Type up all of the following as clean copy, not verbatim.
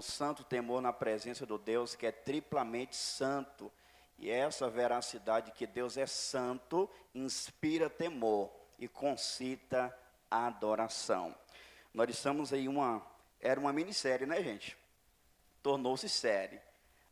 um santo temor na presença do Deus que é triplamente santo. E essa veracidade que Deus é santo inspira temor e concita a adoração. Nós estamos aí era uma minissérie, né, gente? Tornou-se série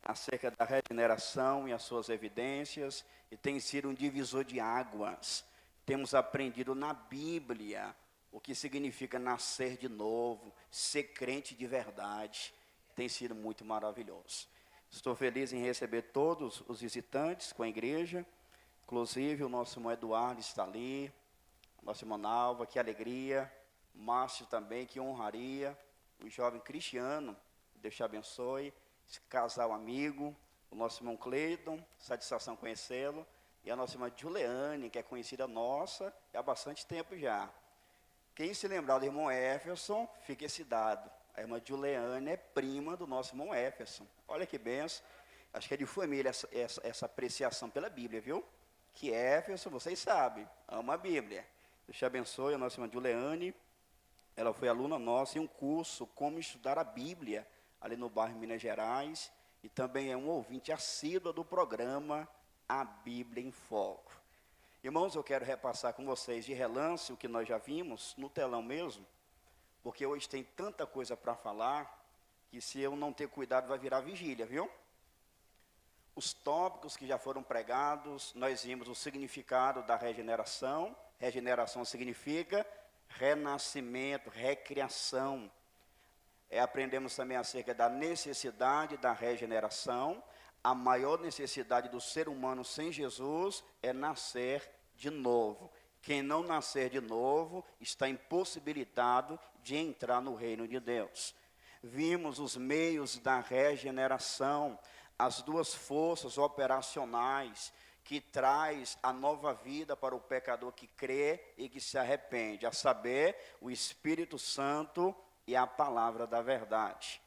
acerca da regeneração e as suas evidências, e tem sido um divisor de águas. Temos aprendido na Bíblia o que significa nascer de novo, ser crente de verdade. Tem sido muito maravilhoso. Estou feliz em receber todos os visitantes com a igreja, inclusive o nosso irmão Eduardo está ali, a nossa irmã Nalva, que alegria, Márcio também, que honraria, o jovem Cristiano, Deus te abençoe, esse casal amigo, o nosso irmão Cleiton, satisfação conhecê-lo, e a nossa irmã Juliane, que é conhecida nossa há bastante tempo já. Quem se lembrar do irmão Éferson, fica esse dado. A irmã Juliane é prima do nosso irmão Éferson. Olha que benção. Acho que é de família essa apreciação pela Bíblia, viu? Que Éferson, vocês sabem, ama a Bíblia. Deus te abençoe, a nossa irmã Juliane. Ela foi aluna nossa em um curso Como Estudar a Bíblia, ali no bairro Minas Gerais. E também é um ouvinte assíduo do programa A Bíblia em Foco. Irmãos, eu quero repassar com vocês de relance o que nós já vimos, no telão mesmo, porque hoje tem tanta coisa para falar, que se eu não ter cuidado vai virar vigília, viu? Os tópicos que já foram pregados, nós vimos o significado da regeneração. Regeneração significa renascimento, recriação. Aprendemos também acerca da necessidade da regeneração. A maior necessidade do ser humano sem Jesus é nascer de novo. Quem não nascer de novo está impossibilitado de entrar no reino de Deus. Vimos os meios da regeneração, as duas forças operacionais que traz a nova vida para o pecador que crê e que se arrepende, a saber, o Espírito Santo e a palavra da verdade.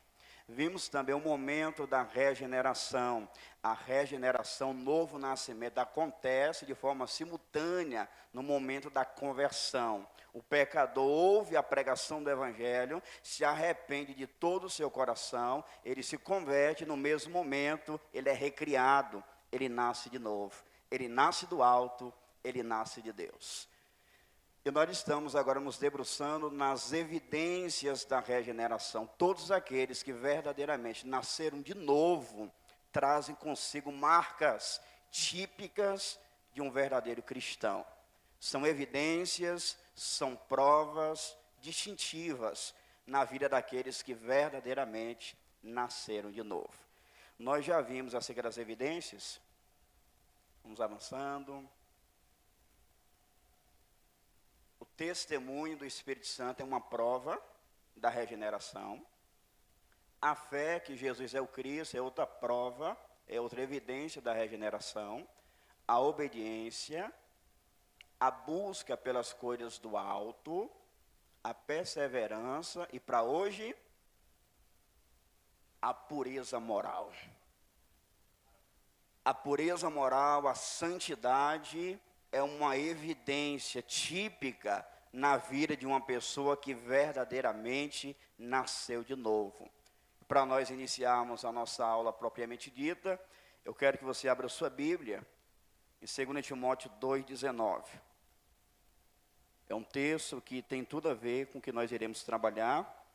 Vimos também o momento da regeneração. A regeneração, novo nascimento, acontece de forma simultânea no momento da conversão. O pecador ouve a pregação do Evangelho, se arrepende de todo o seu coração, ele se converte no mesmo momento, ele é recriado, ele nasce de novo. Ele nasce do alto, ele nasce de Deus. E nós estamos agora nos debruçando nas evidências da regeneração. Todos aqueles que verdadeiramente nasceram de novo, trazem consigo marcas típicas de um verdadeiro cristão. São evidências, são provas distintivas na vida daqueles que verdadeiramente nasceram de novo. Nós já vimos acerca das evidências. Vamos avançando. O testemunho do Espírito Santo é uma prova da regeneração. A fé que Jesus é o Cristo é outra prova, é outra evidência da regeneração. A obediência, a busca pelas coisas do alto, a perseverança e, para hoje, a pureza moral. A pureza moral, a santidade é uma evidência típica na vida de uma pessoa que verdadeiramente nasceu de novo. Para nós iniciarmos a nossa aula propriamente dita, eu quero que você abra sua Bíblia em 2 Timóteo 2,19. É um texto que tem tudo a ver com o que nós iremos trabalhar.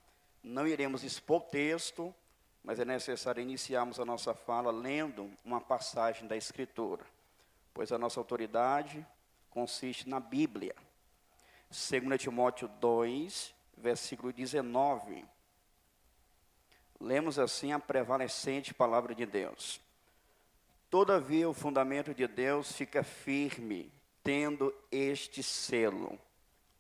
Não iremos expor o texto, mas é necessário iniciarmos a nossa fala lendo uma passagem da Escritura, pois a nossa autoridade consiste na Bíblia. 2 Timóteo 2, versículo 19. Lemos assim a prevalecente palavra de Deus. Todavia o fundamento de Deus fica firme, tendo este selo.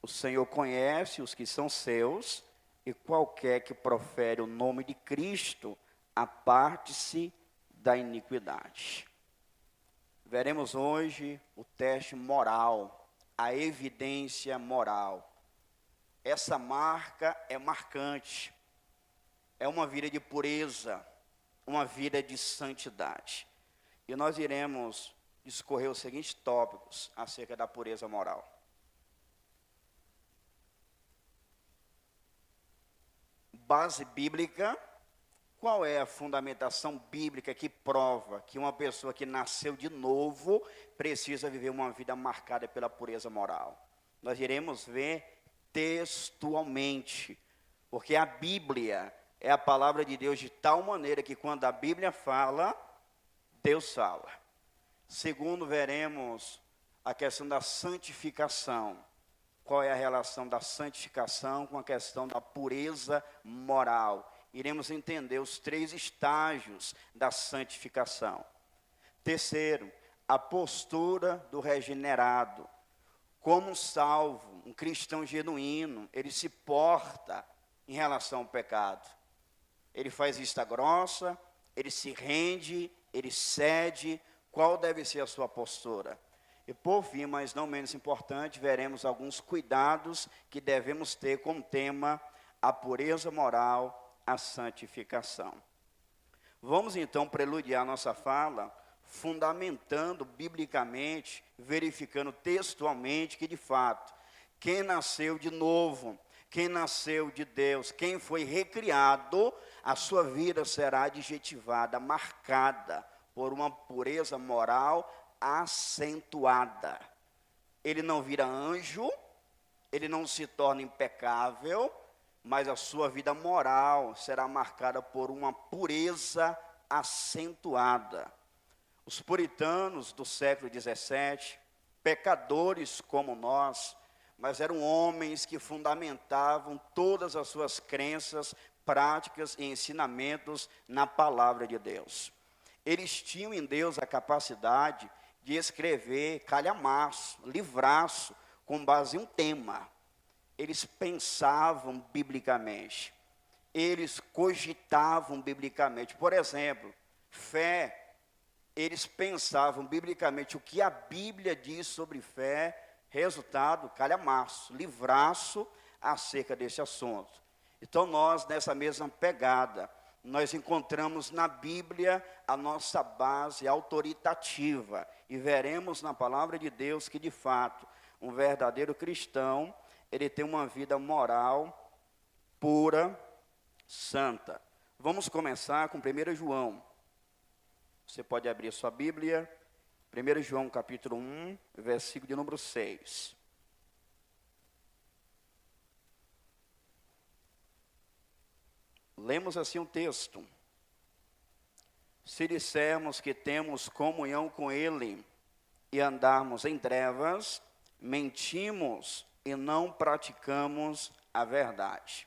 O Senhor conhece os que são seus, e qualquer que profere o nome de Cristo, aparte-se da iniquidade. Veremos hoje o teste moral, a evidência moral. Essa marca é marcante. É uma vida de pureza, uma vida de santidade. E nós iremos discorrer os seguintes tópicos acerca da pureza moral. Base bíblica Qual é a fundamentação bíblica que prova que uma pessoa que nasceu de novo precisa viver uma vida marcada pela pureza moral? Nós iremos ver textualmente, porque a Bíblia é a palavra de Deus de tal maneira que quando a Bíblia fala, Deus fala. Segundo, veremos a questão da santificação. Qual é a relação da santificação com a questão da pureza moral? Iremos entender os 3 estágios da santificação. Terceiro, a postura do regenerado. Como um salvo, um cristão genuíno, ele se porta em relação ao pecado. Ele faz vista grossa, ele se rende, ele cede. Qual deve ser a sua postura? E por fim, mas não menos importante, veremos alguns cuidados que devemos ter como tema a pureza moral, a santificação. Vamos então preludiar nossa fala, fundamentando biblicamente, verificando textualmente que de fato, quem nasceu de novo, quem nasceu de Deus, quem foi recriado, a sua vida será adjetivada, marcada por uma pureza moral acentuada. Ele não vira anjo, ele não se torna impecável, mas a sua vida moral será marcada por uma pureza acentuada. Os puritanos do século XVII, pecadores como nós, mas eram homens que fundamentavam todas as suas crenças, práticas e ensinamentos na palavra de Deus. Eles tinham em Deus a capacidade de escrever calhamaço, livraço, com base em um tema. Eles pensavam biblicamente, eles cogitavam biblicamente. Por exemplo, fé, eles pensavam biblicamente o que a Bíblia diz sobre fé, resultado, calhamaço, livraço acerca desse assunto. Então nós, nessa mesma pegada, nós encontramos na Bíblia a nossa base autoritativa, e veremos na palavra de Deus que de fato, um verdadeiro cristão, ele tem uma vida moral, pura, santa. Vamos começar com 1 João. Você pode abrir a sua Bíblia, 1 João capítulo 1, versículo de número 6. Lemos assim um texto. Se dissermos que temos comunhão com Ele e andarmos em trevas, mentimos e não praticamos a verdade.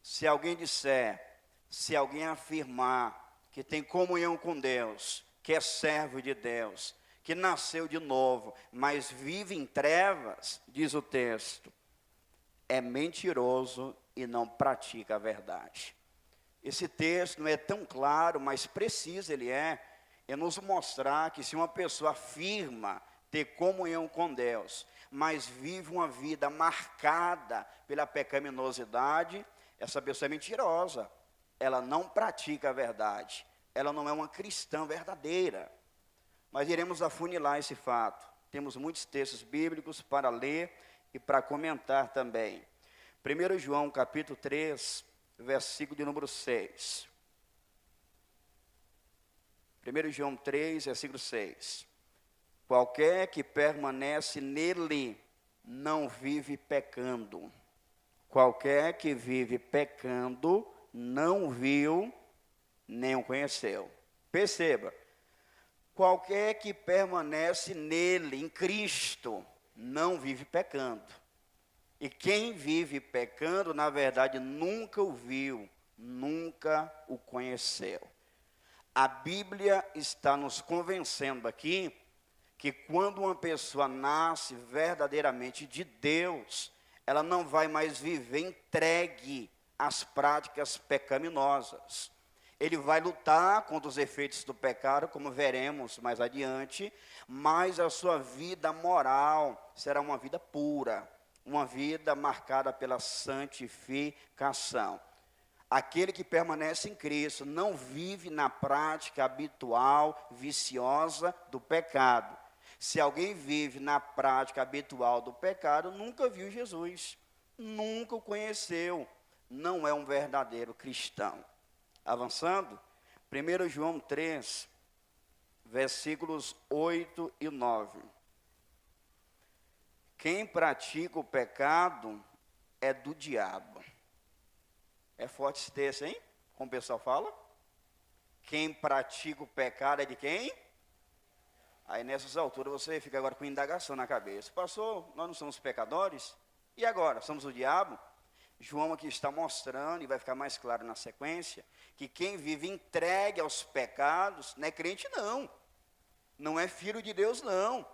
Se alguém disser, se alguém afirmar que tem comunhão com Deus, que é servo de Deus, que nasceu de novo, mas vive em trevas, diz o texto, é mentiroso e não pratica a verdade. Esse texto não é tão claro, mas preciso ele é nos mostrar que se uma pessoa afirma ter comunhão com Deus, mas vive uma vida marcada pela pecaminosidade, essa pessoa é mentirosa, ela não pratica a verdade, ela não é uma cristã verdadeira. Mas iremos afunilar esse fato. Temos muitos textos bíblicos para ler e para comentar também. 1 João capítulo 3, versículo de número 6. 1 João 3, versículo 6. Qualquer que permanece nele não vive pecando. Qualquer que vive pecando não viu nem o conheceu. Perceba, qualquer que permanece nele, em Cristo, não vive pecando. E quem vive pecando, na verdade, nunca o viu, nunca o conheceu. A Bíblia está nos convencendo aqui que quando uma pessoa nasce verdadeiramente de Deus, ela não vai mais viver entregue às práticas pecaminosas. Ele vai lutar contra os efeitos do pecado, como veremos mais adiante, mas a sua vida moral será uma vida pura, uma vida marcada pela santificação. Aquele que permanece em Cristo não vive na prática habitual, viciosa do pecado. Se alguém vive na prática habitual do pecado, nunca viu Jesus, nunca o conheceu, não é um verdadeiro cristão. Avançando, 1 João 3, versículos 8 e 9. Quem pratica o pecado é do diabo. É forte esse texto, hein? Como o pessoal fala? Quem pratica o pecado é de quem? Aí nessas alturas você fica agora com indagação na cabeça. Pastor, nós não somos pecadores? E agora? Somos o diabo? João aqui está mostrando, e vai ficar mais claro na sequência, que quem vive entregue aos pecados não é crente não. Não é filho de Deus não.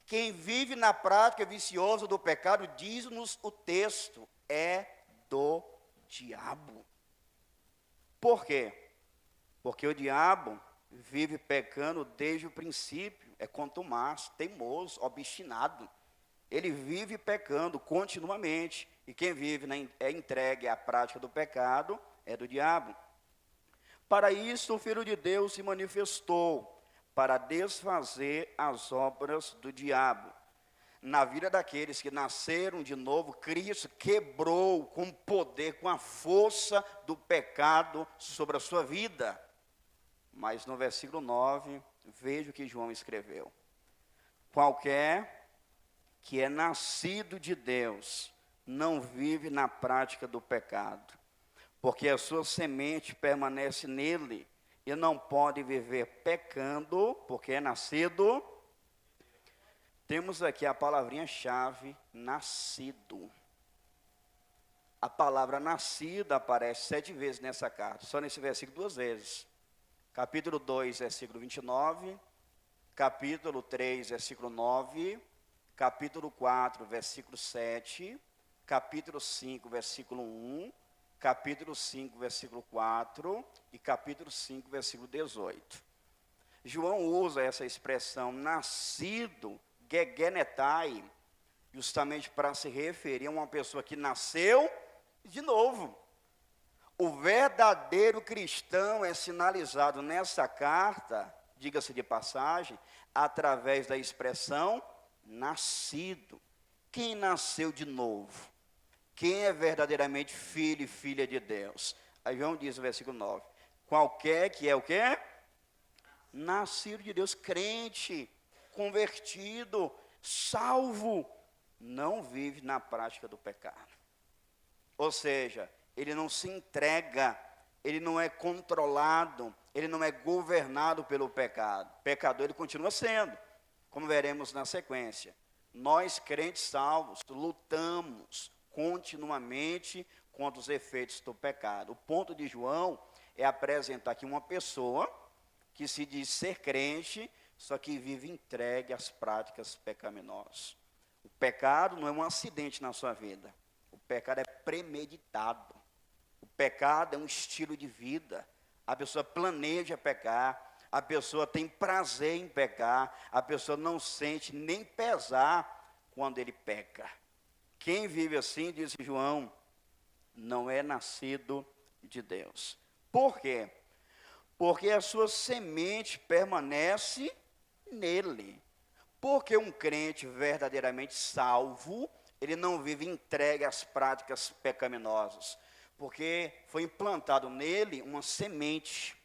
Quem vive na prática viciosa do pecado, diz-nos o texto, é do diabo. Por quê? Porque o diabo vive pecando desde o princípio, é contumaz, teimoso, obstinado. Ele vive pecando continuamente, e quem vive é entregue à prática do pecado é do diabo. Para isso o Filho de Deus se manifestou, para desfazer as obras do diabo. Na vida daqueles que nasceram de novo, Cristo quebrou com poder, com a força do pecado sobre a sua vida. Mas no versículo 9, veja o que João escreveu. Qualquer que é nascido de Deus não vive na prática do pecado, porque a sua semente permanece nele e não pode viver pecando, porque é nascido. Temos aqui a palavrinha-chave, nascido. A palavra nascido aparece 7 vezes nessa carta, só nesse versículo 2 vezes. Capítulo 2, versículo 29, capítulo 3, versículo 9, capítulo 4, versículo 7, capítulo 5, versículo 1, capítulo 5, versículo 4 e capítulo 5, versículo 18. João usa essa expressão nascido, gegenetai, justamente para se referir a uma pessoa que nasceu de novo. O verdadeiro cristão é sinalizado nessa carta, diga-se de passagem, através da expressão nascido. Quem nasceu de novo? Quem é verdadeiramente filho e filha de Deus? Aí João diz no versículo 9, qualquer que é o quê? Nascido de Deus, crente, convertido, salvo, não vive na prática do pecado. Ou seja, ele não se entrega, ele não é controlado, ele não é governado pelo pecado. Pecador ele continua sendo, como veremos na sequência. Nós, crentes salvos, lutamos continuamente contra os efeitos do pecado. O ponto de João é apresentar aqui uma pessoa que se diz ser crente, só que vive entregue às práticas pecaminosas. O pecado não é um acidente na sua vida. O pecado é premeditado. O pecado é um estilo de vida. A pessoa planeja pecar, a pessoa tem prazer em pecar, a pessoa não sente nem pesar quando ele peca. Quem vive assim, diz João, não é nascido de Deus. Por quê? Porque a sua semente permanece nele. Porque um crente verdadeiramente salvo, ele não vive entregue às práticas pecaminosas. Porque foi implantado nele uma semente.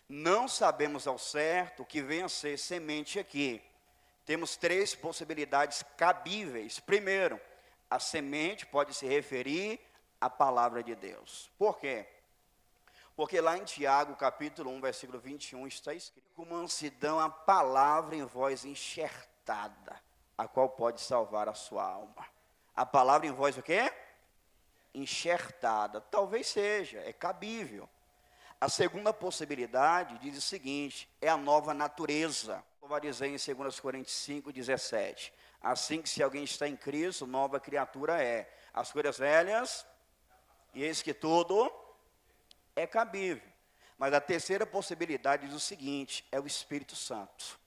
Não sabemos ao certo o que vem a ser semente aqui. Temos 3 possibilidades cabíveis. Primeiro, a semente pode se referir à palavra de Deus. Por quê? Porque lá em Tiago, capítulo 1, versículo 21, está escrito: com mansidão a palavra em voz enxertada, a qual pode salvar a sua alma. A palavra em voz o quê? Enxertada. Talvez seja, é cabível. A segunda possibilidade diz o seguinte, é a nova natureza. Vai dizer em 2 Coríntios 5, 17. Assim que se alguém está em Cristo, nova criatura é. As coisas velhas, e eis que tudo é cabível. Mas a terceira possibilidade diz o seguinte, é o Espírito Santo.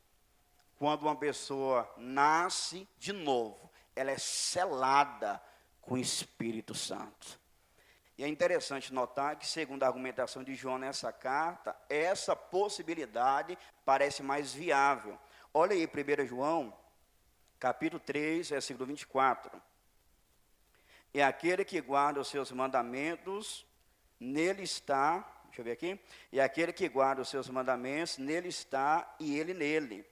Quando uma pessoa nasce de novo, ela é selada com o Espírito Santo. E é interessante notar que, segundo a argumentação de João nessa carta, essa possibilidade parece mais viável. Olha aí, 1 João, capítulo 3, versículo 24. E aquele que guarda os seus mandamentos, nele está deixa eu ver aqui. E aquele que guarda os seus mandamentos, nele está e ele nele.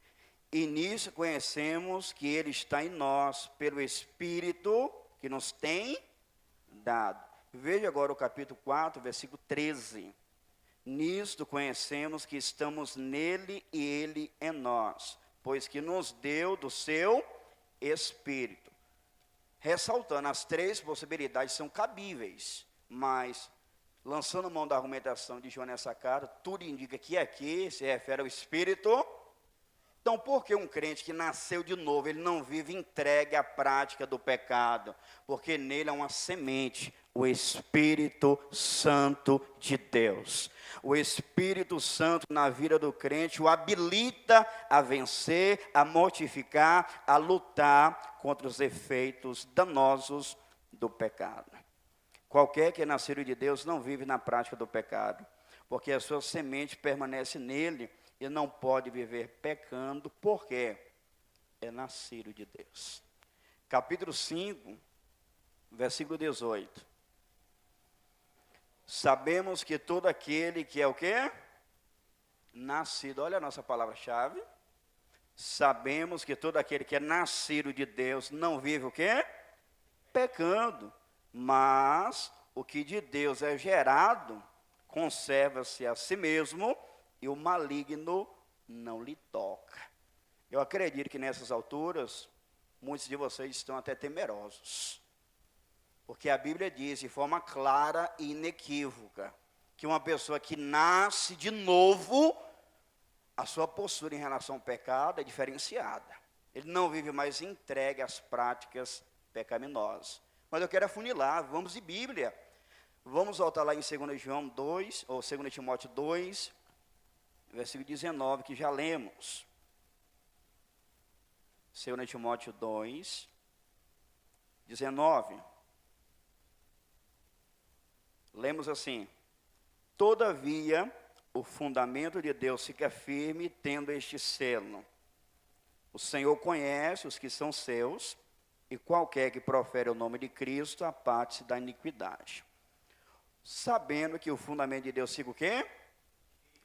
E nisso conhecemos que ele está em nós, pelo Espírito que nos tem dado. Veja agora o capítulo 4, versículo 13. Nisto conhecemos que estamos nele e ele em nós, pois que nos deu do seu Espírito. Ressaltando, as três possibilidades são cabíveis, mas, lançando mão da argumentação de João nessa carta, tudo indica que aqui se refere ao Espírito. Então, por que um crente que nasceu de novo, ele não vive entregue à prática do pecado? Porque nele há uma semente, o Espírito Santo de Deus. O Espírito Santo na vida do crente o habilita a vencer, a mortificar, a lutar contra os efeitos danosos do pecado. Qualquer que é nascido de Deus não vive na prática do pecado, porque a sua semente permanece nele e não pode viver pecando, porque é nascido de Deus. Capítulo 5, versículo 18. Sabemos que todo aquele que é o quê? Nascido, olha a nossa palavra-chave. Sabemos que todo aquele que é nascido de Deus não vive o quê? Pecando. Mas o que de Deus é gerado, conserva-se a si mesmo, e o maligno não lhe toca. Eu acredito que nessas alturas, muitos de vocês estão até temerosos. Porque a Bíblia diz de forma clara e inequívoca, que uma pessoa que nasce de novo, a sua postura em relação ao pecado é diferenciada. Ele não vive mais entregue às práticas pecaminosas. Mas eu quero afunilar, vamos de Bíblia. Vamos voltar lá em 2 João 2, ou 2 Timóteo 2, versículo 19, que já lemos. 2 Timóteo 2, 19. Lemos assim: todavia, o fundamento de Deus fica firme, tendo este selo. O Senhor conhece os que são seus, e qualquer que profere o nome de Cristo, aparte-se da iniquidade. Sabendo que o fundamento de Deus fica o quê?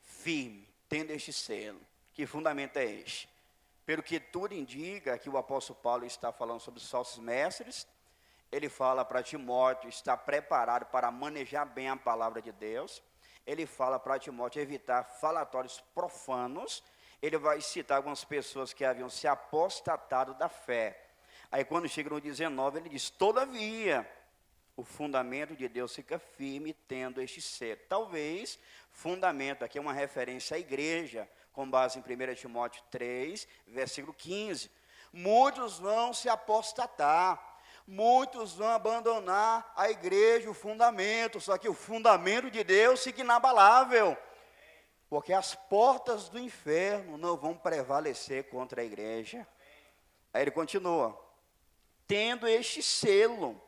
Firme, tendo este selo. Que fundamento é este? Pelo que tudo indica, que o apóstolo Paulo está falando sobre os falsos mestres, ele fala para Timóteo estar preparado para manejar bem a palavra de Deus. Ele fala para Timóteo evitar falatórios profanos. Ele vai citar algumas pessoas que haviam se apostatado da fé. Aí quando chega no 19, ele diz: todavia, o fundamento de Deus fica firme, tendo este selo. Talvez, fundamento, aqui é uma referência à igreja, com base em 1 Timóteo 3, versículo 15. Muitos vão se apostatar, muitos vão abandonar a igreja, o fundamento, só que o fundamento de Deus fica inabalável, porque as portas do inferno não vão prevalecer contra a igreja. Aí ele continua: tendo este selo,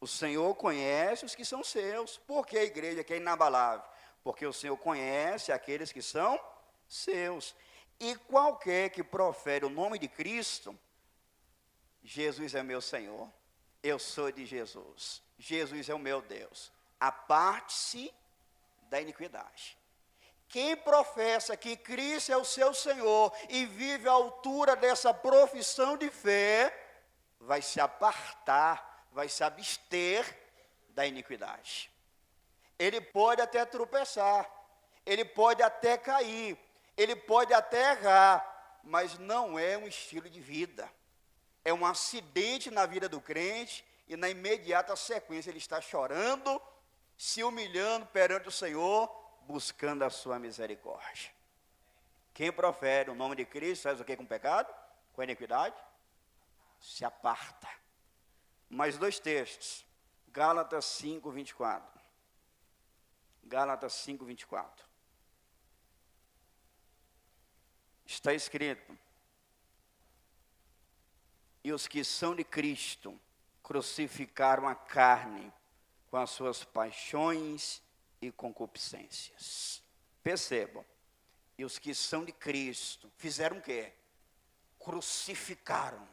o Senhor conhece os que são seus. Por que a igreja que é inabalável? Porque o Senhor conhece aqueles que são seus. E qualquer que profere o nome de Cristo, Jesus é meu Senhor, eu sou de Jesus, Jesus é o meu Deus, aparte-se da iniquidade. Quem professa que Cristo é o seu Senhor e vive à altura dessa profissão de fé, vai se apartar, vai se abster da iniquidade. Ele pode até tropeçar, ele pode até cair, ele pode até errar, mas não é um estilo de vida. É um acidente na vida do crente e na imediata sequência ele está chorando, se humilhando perante o Senhor, buscando a sua misericórdia. Quem profere o nome de Cristo faz o que com o pecado? Com a iniquidade? Se aparta. Mais dois textos. Gálatas 5, 24. Gálatas 5, 24. Está escrito: e os que são de Cristo crucificaram a carne com as suas paixões e concupiscências. Percebam, e os que são de Cristo fizeram o quê? Crucificaram.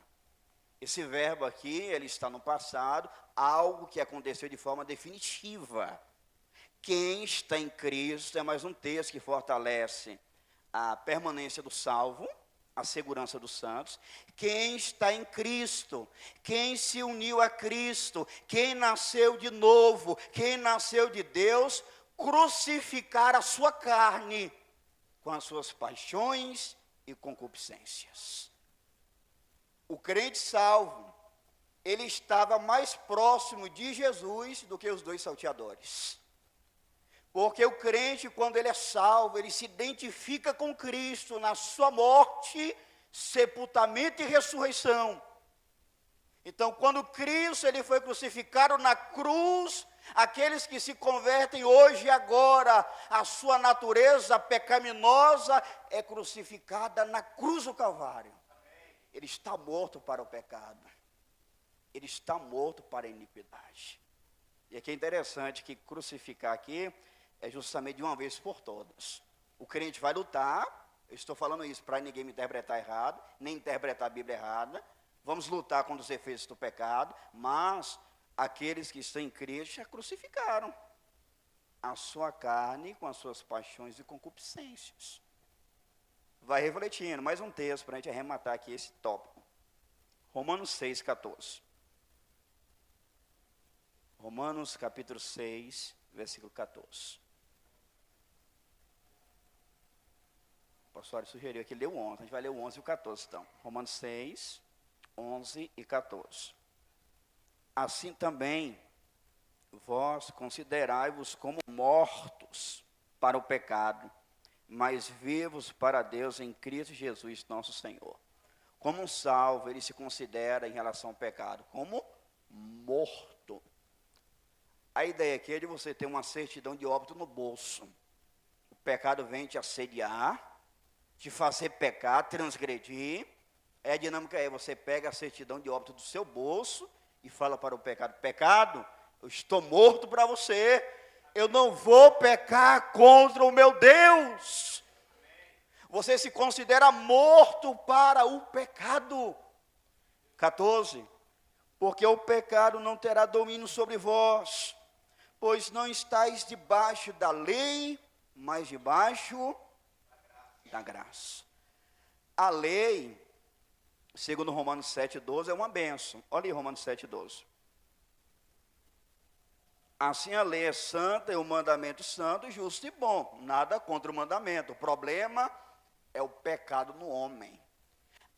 Esse verbo aqui, ele está no passado, algo que aconteceu de forma definitiva. Quem está em Cristo é mais um texto que fortalece a permanência do salvo, a segurança dos santos. Quem está em Cristo, quem se uniu a Cristo, quem nasceu de novo, quem nasceu de Deus, crucificar a sua carne com as suas paixões e concupiscências. O crente salvo, ele estava mais próximo de Jesus do que os dois salteadores. Porque o crente, quando ele é salvo, ele se identifica com Cristo na sua morte, sepultamento e ressurreição. Então, quando Cristo ele foi crucificado na cruz, aqueles que se convertem hoje e agora, a sua natureza pecaminosa é crucificada na cruz do Calvário. Ele está morto para o pecado. Ele está morto para a iniquidade. E aqui é interessante que crucificar aqui é justamente de uma vez por todas. O crente vai lutar, eu estou falando isso para ninguém me interpretar errado, nem interpretar a Bíblia errada. Vamos lutar contra os efeitos do pecado, mas aqueles que estão em Cristo já crucificaram a sua carne com as suas paixões e concupiscências. Vai refletindo, mais um texto para a gente arrematar aqui esse tópico. Romanos 6,14. Romanos capítulo 6, versículo 14. O pastor sugeriu aqui ler o 11, a gente vai ler o 11 e o 14 então. Romanos 6, 11 e 14. Assim também, vós considerai-vos como mortos para o pecado, mas vivos para Deus em Cristo Jesus nosso Senhor. Como um salvo, ele se considera em relação ao pecado como morto. A ideia aqui é de você ter uma certidão de óbito no bolso. O pecado vem te assediar, te fazer pecar, transgredir. A dinâmica é, você pega a certidão de óbito do seu bolso e fala para o pecado: pecado, eu estou morto para você, eu não vou pecar contra o meu Deus. Você se considera morto para o pecado. 14. Porque o pecado não terá domínio sobre vós, pois não estáis debaixo da lei, mas debaixo da graça. A lei, segundo Romanos 7,12, é uma bênção. Olha aí Romanos 7,12. Assim a lei é santa e o mandamento santo, justo e bom. Nada contra o mandamento. O problema é o pecado no homem.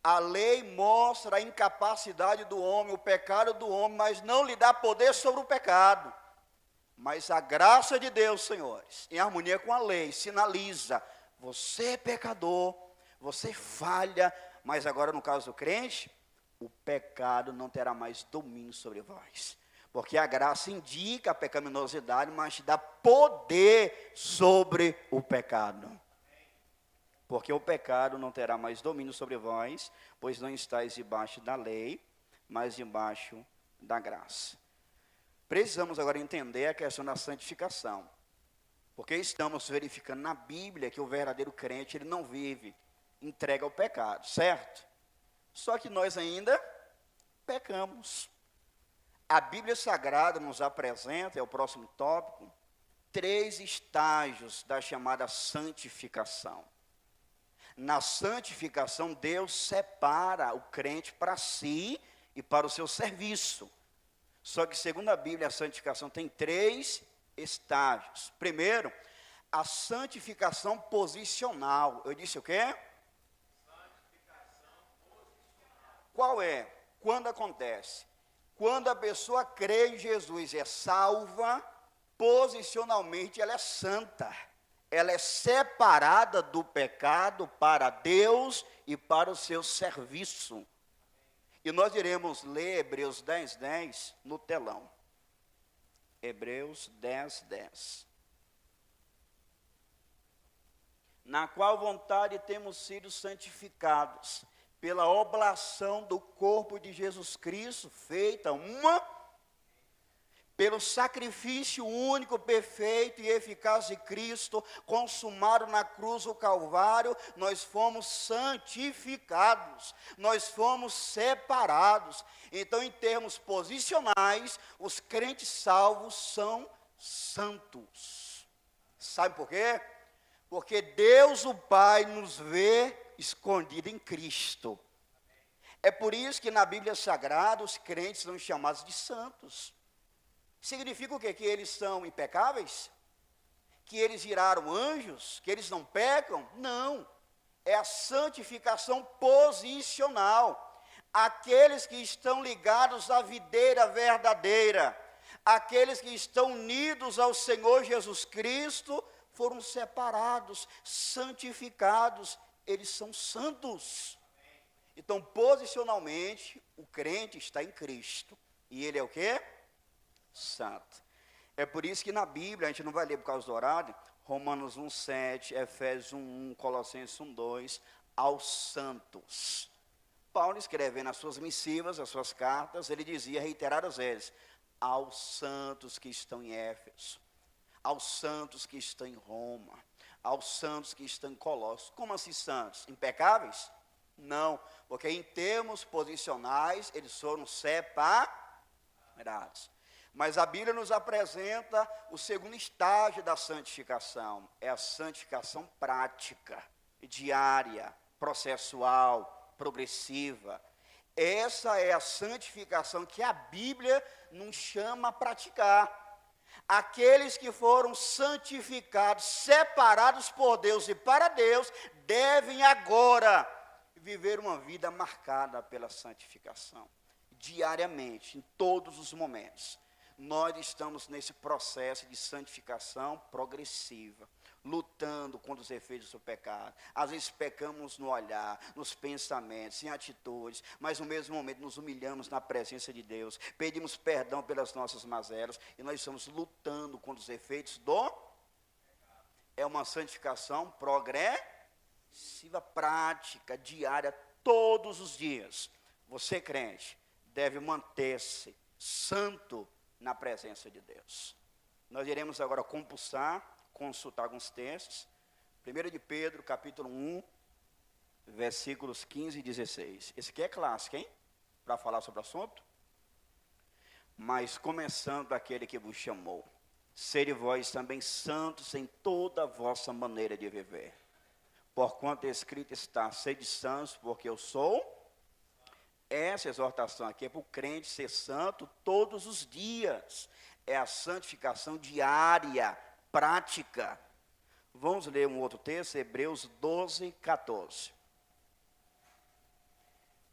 A lei mostra a incapacidade do homem, o pecado do homem, mas não lhe dá poder sobre o pecado. Mas a graça de Deus, senhores, em harmonia com a lei, sinaliza: você é pecador, você falha, mas agora no caso do crente, o pecado não terá mais domínio sobre vós. Porque a graça indica a pecaminosidade, mas te dá poder sobre o pecado. Porque o pecado não terá mais domínio sobre vós, pois não estáis debaixo da lei, mas debaixo da graça. Precisamos agora entender a questão da santificação. Porque estamos verificando na Bíblia que o verdadeiro crente, ele não vive entregue ao pecado, certo? Só que nós ainda pecamos. A Bíblia Sagrada nos apresenta, é o próximo tópico, 3 estágios da chamada santificação. Na santificação, Deus separa o crente para si e para o seu serviço. Só que, segundo a Bíblia, a santificação tem 3 estágios. Primeiro, a santificação posicional. Eu disse o quê? Santificação posicional. Qual é? Quando acontece? Quando a pessoa crê em Jesus, é salva, posicionalmente ela é santa. Ela é separada do pecado para Deus e para o seu serviço. E nós iremos ler Hebreus 10:10 no telão. Hebreus 10:10. Na qual vontade temos sido santificados, pela oblação do corpo de Jesus Cristo, feita pelo sacrifício único, perfeito e eficaz de Cristo, consumado na cruz do Calvário, nós fomos santificados, nós fomos separados. Então, em termos posicionais, os crentes salvos são santos. Sabe por quê? Porque Deus o Pai nos vê escondido em Cristo. É por isso que na Bíblia Sagrada os crentes são chamados de santos. Significa o quê? Que eles são impecáveis? Que eles viraram anjos? Que eles não pecam? Não. É a santificação posicional. Aqueles que estão ligados à videira verdadeira, aqueles que estão unidos ao Senhor Jesus Cristo, foram separados, santificados, eles são santos. Então, posicionalmente, o crente está em Cristo. E ele é o quê? Santo. É por isso que na Bíblia, a gente não vai ler por causa do horário, Romanos 1,7, Efésios 1,1, Colossenses 1,2, aos santos. Paulo, escrevendo as suas missivas, as suas cartas, ele dizia reiteradas vezes, aos santos que estão em Éfeso, aos santos que estão em Roma, aos santos que estão em Colossos. Como assim santos? Impecáveis? Não, porque em termos posicionais, eles foram separados. Mas a Bíblia nos apresenta o segundo estágio da santificação, é a santificação prática, diária, processual, progressiva. Essa é a santificação que a Bíblia nos chama a praticar. Aqueles que foram santificados, separados por Deus e para Deus, devem agora viver uma vida marcada pela santificação, diariamente, em todos os momentos. Nós estamos nesse processo de santificação progressiva, lutando contra os efeitos do pecado. Às vezes pecamos no olhar, nos pensamentos, em atitudes, mas no mesmo momento nos humilhamos na presença de Deus, pedimos perdão pelas nossas mazelas, e nós estamos lutando contra os efeitos do... É uma santificação progressiva, prática, diária, todos os dias. Você, crente, deve manter-se santo na presença de Deus. Nós iremos agora consultar alguns textos. 1 de Pedro, capítulo 1, versículos 15 e 16. Esse aqui é clássico, hein? Para falar sobre o assunto. Mas começando aquele que vos chamou, sede vós também santos em toda a vossa maneira de viver. Porquanto escrito está, sede santos, porque eu sou. Essa exortação aqui é para o crente ser santo todos os dias. É a santificação diária, prática. Vamos ler um outro texto, Hebreus 12, 14.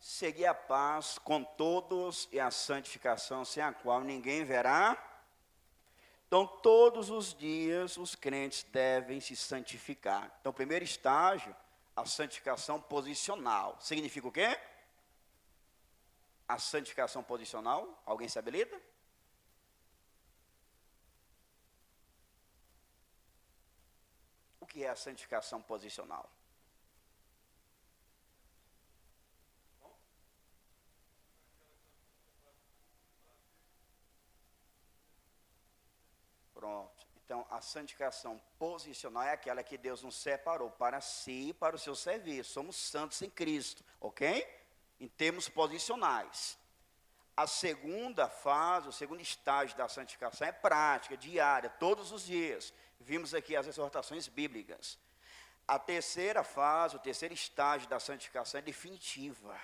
Segui a paz com todos e a santificação, sem a qual ninguém verá. Então, todos os dias, os crentes devem se santificar. Então, primeiro estágio, a santificação posicional. Significa o quê? A santificação posicional, alguém se habilita? O que é a santificação posicional? Pronto. Então, a santificação posicional é aquela que Deus nos separou para si e para o seu serviço. Somos santos em Cristo, ok? Em termos posicionais. A segunda fase, o segundo estágio da santificação é prática, diária, todos os dias. Vimos aqui as exortações bíblicas. A terceira fase, o terceiro estágio da santificação é definitiva.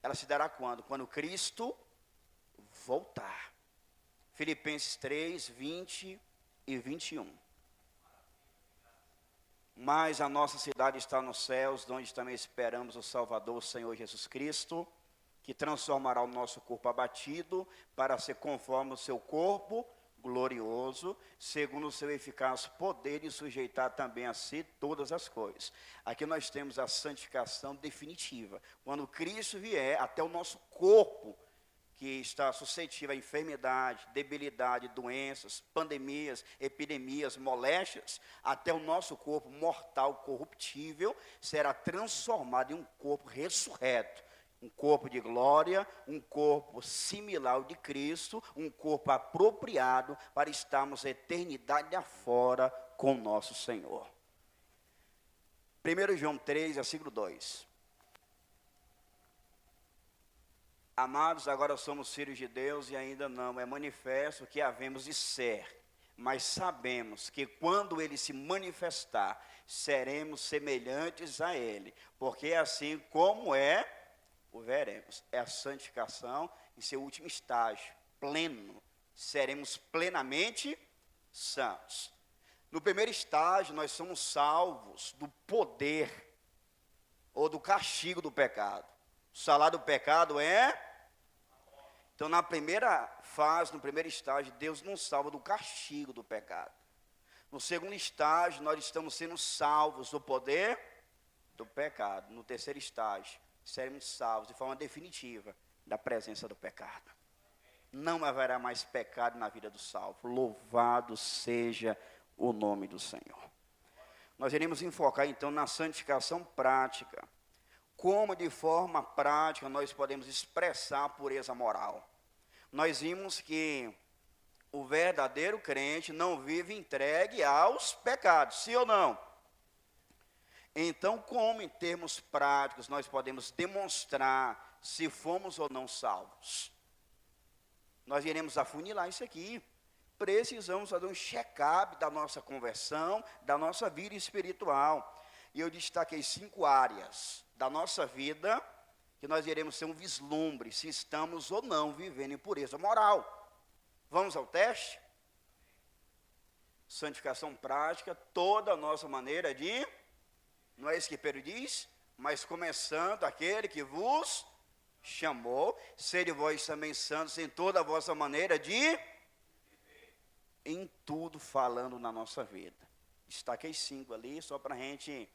Ela se dará quando? Quando Cristo voltar. Filipenses 3, 20 e 21. Mas a nossa cidade está nos céus, onde também esperamos o Salvador, o Senhor Jesus Cristo, que transformará o nosso corpo abatido para ser conforme o seu corpo glorioso, segundo o seu eficaz poder, e sujeitar também a si todas as coisas. Aqui nós temos a santificação definitiva. Quando Cristo vier, até o nosso corpo, que está suscetível a enfermidade, debilidade, doenças, pandemias, epidemias, moléstias, até o nosso corpo mortal, corruptível, será transformado em um corpo ressurreto, um corpo de glória, um corpo similar ao de Cristo, um corpo apropriado para estarmos a eternidade afora com o nosso Senhor. 1 João 3, versículo 2. Amados, agora somos filhos de Deus e ainda não é manifesto que havemos de ser, mas sabemos que quando ele se manifestar, seremos semelhantes a ele, porque assim como o veremos. É a santificação em seu último estágio, pleno. Seremos plenamente santos. No primeiro estágio, nós somos salvos do poder ou do castigo do pecado. O salário do pecado é... Então, na primeira fase, no primeiro estágio, Deus nos salva do castigo do pecado. No segundo estágio, nós estamos sendo salvos do poder do pecado. No terceiro estágio, seremos salvos de forma definitiva da presença do pecado. Não haverá mais pecado na vida do salvo. Louvado seja o nome do Senhor. Nós iremos enfocar então na santificação prática. Como de forma prática nós podemos expressar a pureza moral. Nós vimos que o verdadeiro crente não vive entregue aos pecados, sim ou não? Então, como em termos práticos nós podemos demonstrar se fomos ou não salvos? Nós iremos afunilar isso aqui. Precisamos fazer um check-up da nossa conversão, da nossa vida espiritual. E eu destaquei 5 áreas da nossa vida que nós iremos ter um vislumbre se estamos ou não vivendo em pureza moral. Vamos ao teste? Santificação prática, toda a nossa maneira de... Não é isso que Pedro diz? Mas começando aquele que vos chamou, sede vós também santos em toda a vossa maneira de... Em tudo falando na nossa vida. Destaquei 5 ali, só para a gente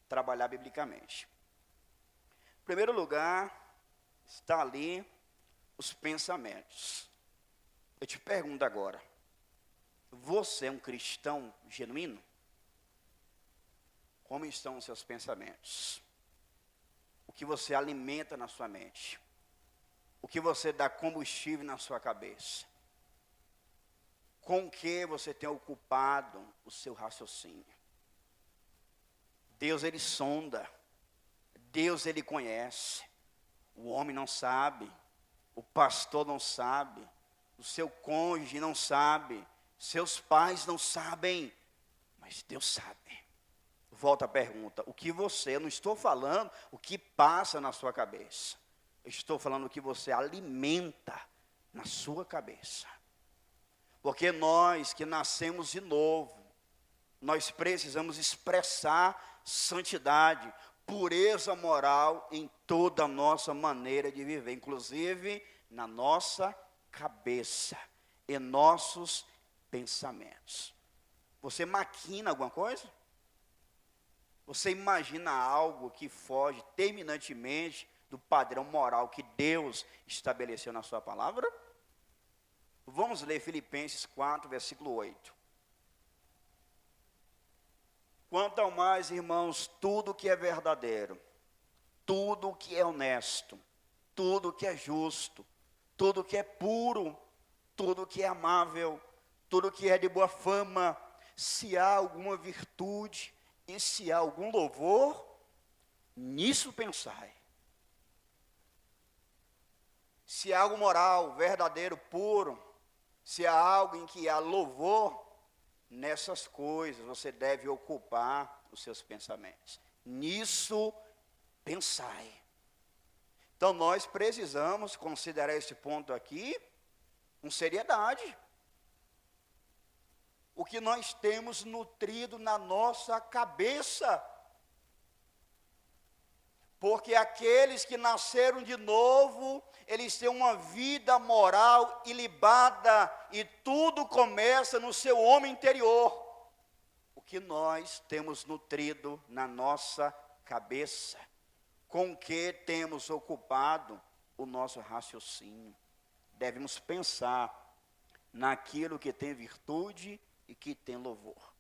trabalhar biblicamente. Em primeiro lugar, está ali os pensamentos. Eu te pergunto agora, você é um cristão genuíno? Como estão os seus pensamentos? O que você alimenta na sua mente? O que você dá combustível na sua cabeça? Com que você tem ocupado o seu raciocínio? Deus, ele sonda. Deus, ele conhece. O homem não sabe. O pastor não sabe. O seu cônjuge não sabe. Seus pais não sabem. Mas Deus sabe. Volta a pergunta. O que você... Eu não estou falando o que passa na sua cabeça. Eu estou falando o que você alimenta na sua cabeça. Porque nós que nascemos de novo, nós precisamos expressar santidade, pureza moral em toda a nossa maneira de viver, inclusive na nossa cabeça, em nossos pensamentos. Você maquina alguma coisa? Você imagina algo que foge terminantemente do padrão moral que Deus estabeleceu na sua palavra? Vamos ler Filipenses 4, versículo 8. Quanto ao mais, irmãos, tudo que é verdadeiro, tudo que é honesto, tudo que é justo, tudo que é puro, tudo que é amável, tudo que é de boa fama, se há alguma virtude e se há algum louvor, nisso pensai. Se há algo moral, verdadeiro, puro, se há algo em que há louvor, nessas coisas você deve ocupar os seus pensamentos. Nisso pensai. Então nós precisamos considerar esse ponto aqui com seriedade. O que nós temos nutrido na nossa cabeça. Porque aqueles que nasceram de novo, eles têm uma vida moral ilibada e tudo começa no seu homem interior. O que nós temos nutrido na nossa cabeça, com que temos ocupado o nosso raciocínio. Devemos pensar naquilo que tem virtude e que tem louvor.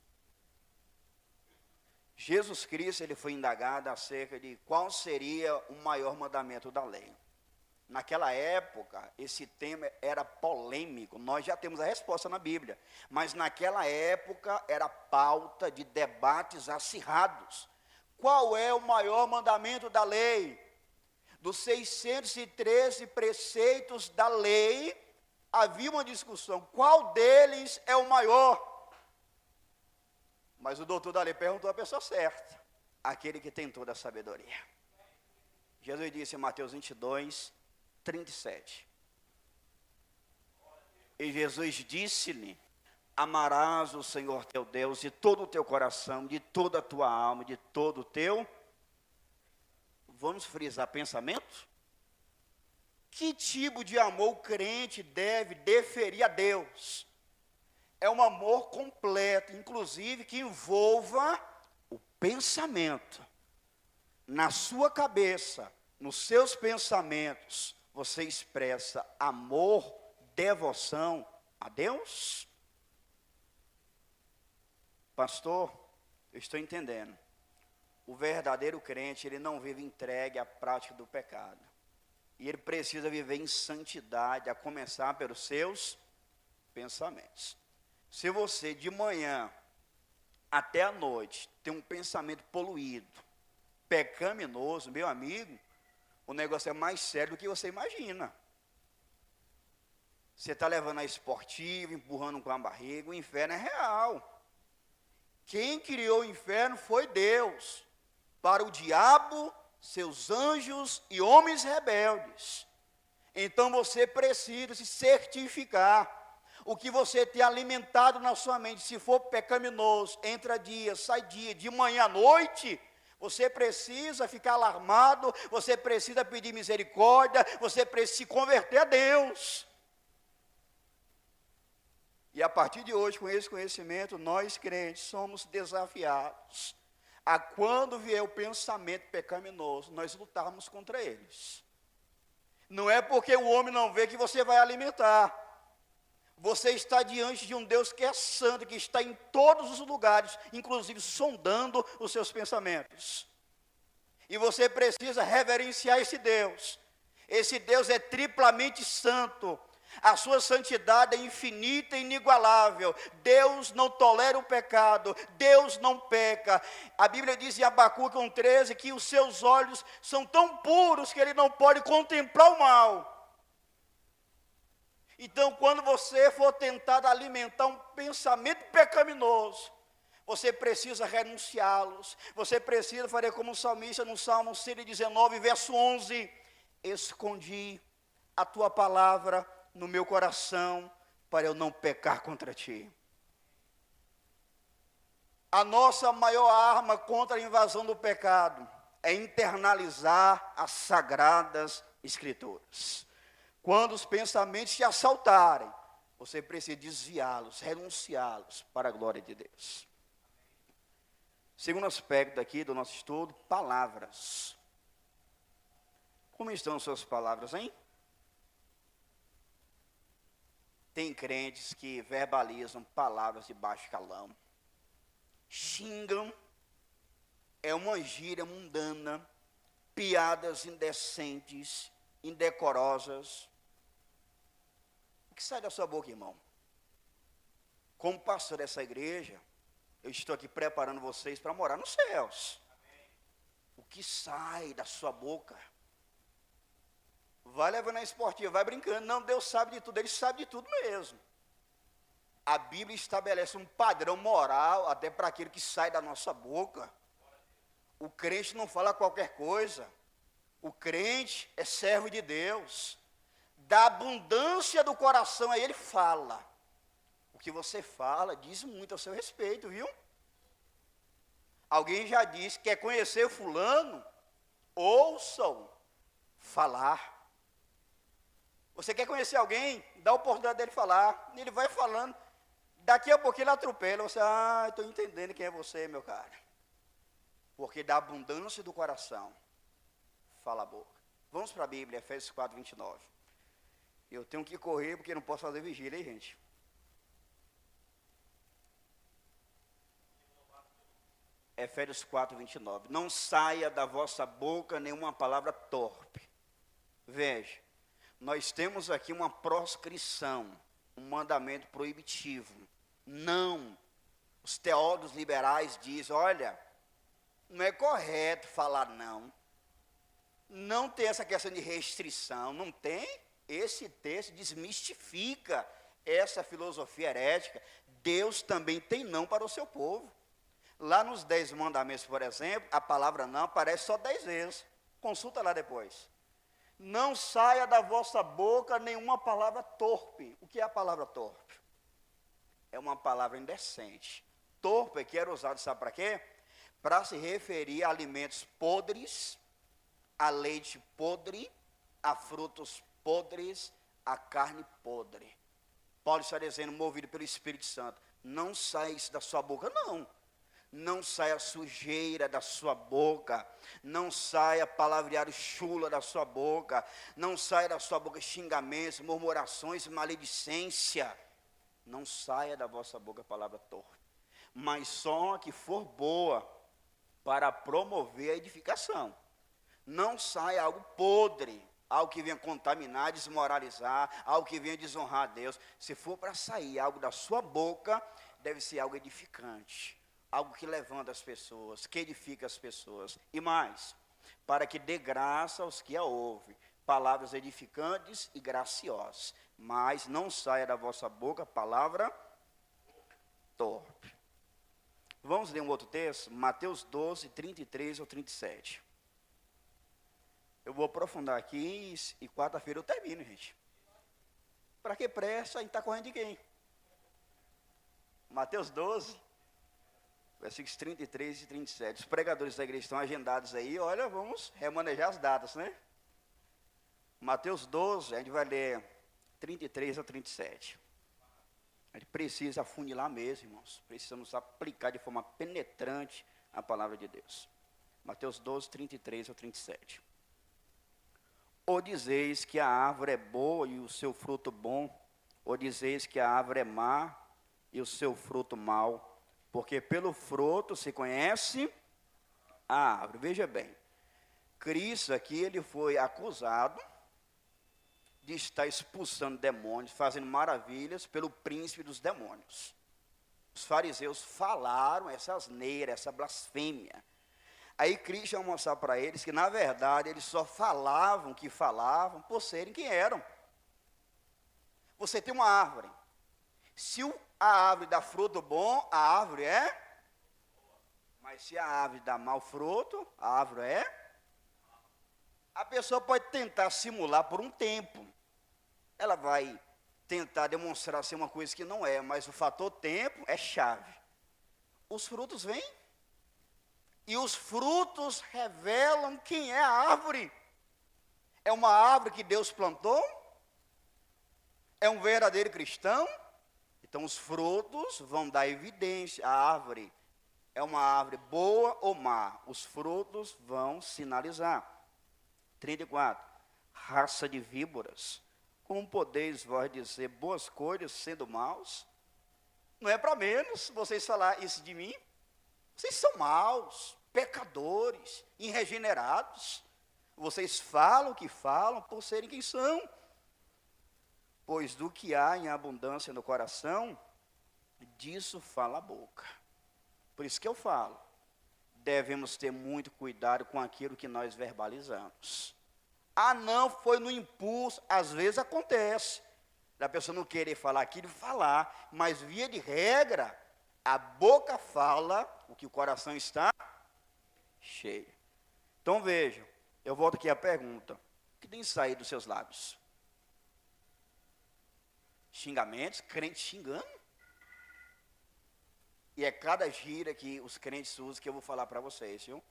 Jesus Cristo, ele foi indagado acerca de qual seria o maior mandamento da lei. Naquela época, esse tema era polêmico, nós já temos a resposta na Bíblia, mas naquela época era pauta de debates acirrados. Qual é o maior mandamento da lei? Dos 613 preceitos da lei, havia uma discussão, qual deles é o maior? Mas o doutor da lei perguntou a pessoa certa, aquele que tem toda a sabedoria. Jesus disse em Mateus 22, 37. E Jesus disse-lhe: amarás o Senhor teu Deus de todo o teu coração, de toda a tua alma, de todo o teu... Vamos frisar pensamento? Que tipo de amor o crente deve deferir a Deus? É um amor completo, inclusive que envolva o pensamento. Na sua cabeça, nos seus pensamentos, você expressa amor, devoção a Deus? Pastor, eu estou entendendo. O verdadeiro crente, ele não vive entregue à prática do pecado. E ele precisa viver em santidade, a começar pelos seus pensamentos. Se você de manhã até a noite tem um pensamento poluído, pecaminoso, meu amigo, o negócio é mais sério do que você imagina. Você está levando a esportiva, empurrando com a barriga, o inferno é real. Quem criou o inferno foi Deus, para o diabo, seus anjos e homens rebeldes. Então você precisa se certificar. O que você tem alimentado na sua mente, se for pecaminoso, entra dia, sai dia, de manhã à noite, você precisa ficar alarmado, você precisa pedir misericórdia, você precisa se converter a Deus. E a partir de hoje, com esse conhecimento, nós crentes somos desafiados a quando vier o pensamento pecaminoso, nós lutarmos contra eles. Não é porque o homem não vê que você vai alimentar. Você está diante de um Deus que é santo, que está em todos os lugares, inclusive sondando os seus pensamentos. E você precisa reverenciar esse Deus. Esse Deus é triplamente santo. A sua santidade é infinita e inigualável. Deus não tolera o pecado, Deus não peca. A Bíblia diz em Abacuque 1,13 que os seus olhos são tão puros que ele não pode contemplar o mal. Então, quando você for tentado alimentar um pensamento pecaminoso, você precisa renunciá-los. Você precisa fazer como o salmista no Salmo 119, verso 11: escondi a tua palavra no meu coração, para eu não pecar contra ti. A nossa maior arma contra a invasão do pecado é internalizar as sagradas escrituras. Quando os pensamentos te assaltarem, você precisa desviá-los, renunciá-los para a glória de Deus. Segundo aspecto aqui do nosso estudo, palavras. Como estão suas palavras, hein? Tem crentes que verbalizam palavras de baixo calão, xingam, é uma gíria mundana, piadas indecentes, indecorosas. O que sai da sua boca, irmão? Como pastor dessa igreja, eu estou aqui preparando vocês para morar nos céus. O que sai da sua boca? Vai levando a esportiva, vai brincando. Não, Deus sabe de tudo, Ele sabe de tudo mesmo. A Bíblia estabelece um padrão moral até para aquilo que sai da nossa boca. O crente não fala qualquer coisa. O crente é servo de Deus. Da abundância do coração aí ele fala. O que você fala diz muito a seu respeito, viu? Alguém já disse, quer conhecer fulano? Ouçam falar. Você quer conhecer alguém? Dá a oportunidade dele falar. Ele vai falando. Daqui a pouquinho ele atropela. Você, estou entendendo quem é você, meu cara. Porque da abundância do coração, fala a boca. Vamos para a Bíblia, Efésios 4, 29. Eu tenho que correr porque não posso fazer vigília, hein, gente? Efésios 4, 29. Não saia da vossa boca nenhuma palavra torpe. Veja. Nós temos aqui uma proscrição, um mandamento proibitivo. Não. Os teólogos liberais dizem, olha, não é correto falar não. Não tem essa questão de restrição, não tem. esse texto desmistifica essa filosofia herética. Deus também tem não para o seu povo. Lá nos 10 mandamentos, por exemplo, a palavra não aparece só 10 vezes. Consulta lá depois. Não saia da vossa boca nenhuma palavra torpe. O que é a palavra torpe? É uma palavra indecente. Torpe que era usado, sabe para quê? Para se referir a alimentos podres, a leite podre, a frutos podres, a carne podre. Paulo está dizendo, movido pelo Espírito Santo, não saia isso da sua boca, não. Não saia sujeira da sua boca, não saia palavreado chula da sua boca, não saia da sua boca xingamentos, murmurações, maledicência. Não saia da vossa boca a palavra torpe, mas só a que for boa para promover a edificação. Não saia algo podre, algo que venha contaminar, desmoralizar, algo que venha desonrar a Deus. Se for para sair algo da sua boca, deve ser algo edificante, algo que levanta as pessoas, que edifica as pessoas. E mais, para que dê graça aos que a ouvem, palavras edificantes e graciosas. Mas não saia da vossa boca a palavra torpe. Vamos ler um outro texto? Mateus 12, 33 ou 37. Eu vou aprofundar aqui e quarta-feira eu termino, gente. Para que pressa? A gente está correndo de quem? Mateus 12, versículos 33 e 37. Os pregadores da igreja estão agendados aí. Olha, vamos remanejar as datas, né? Mateus 12, a gente vai ler 33 a 37. A gente precisa afunilar mesmo, irmãos. Precisamos aplicar de forma penetrante a palavra de Deus. Mateus 12, 33 a 37. Ou dizeis que a árvore é boa e o seu fruto bom, ou dizeis que a árvore é má e o seu fruto mau, porque pelo fruto se conhece a árvore. Veja bem, Cristo aqui, ele foi acusado de estar expulsando demônios, fazendo maravilhas pelo príncipe dos demônios. Os fariseus falaram essa asneira, essa blasfêmia. Aí Cristo vai mostrar para eles que, na verdade, eles só falavam que falavam por serem quem eram. Você tem uma árvore. Se a árvore dá fruto bom, a árvore é. Mas se a árvore dá mau fruto, a árvore é. A pessoa pode tentar simular por um tempo. Ela vai tentar demonstrar ser uma coisa que não é, mas o fator tempo é chave. Os frutos vêm. E os frutos revelam quem é a árvore. É uma árvore que Deus plantou? É um verdadeiro cristão? Então os frutos vão dar evidência. A árvore é uma árvore boa ou má? Os frutos vão sinalizar. 34. Raça de víboras, como podeis vós dizer boas coisas sendo maus? Não é para menos vocês falar isso de mim. Vocês são maus, pecadores, irregenerados. Vocês falam o que falam por serem quem são. Pois do que há em abundância no coração, disso fala a boca. Por isso que eu falo, devemos ter muito cuidado com aquilo que nós verbalizamos. Ah, não, foi no impulso, às vezes acontece. Da pessoa não querer falar aquilo, falar, mas via de regra, a boca fala o que o coração está cheio. Então vejam, eu volto aqui à pergunta: o que tem saído dos seus lábios? Xingamentos, crente xingando? E é cada gíria que os crentes usam que eu vou falar para vocês, viu?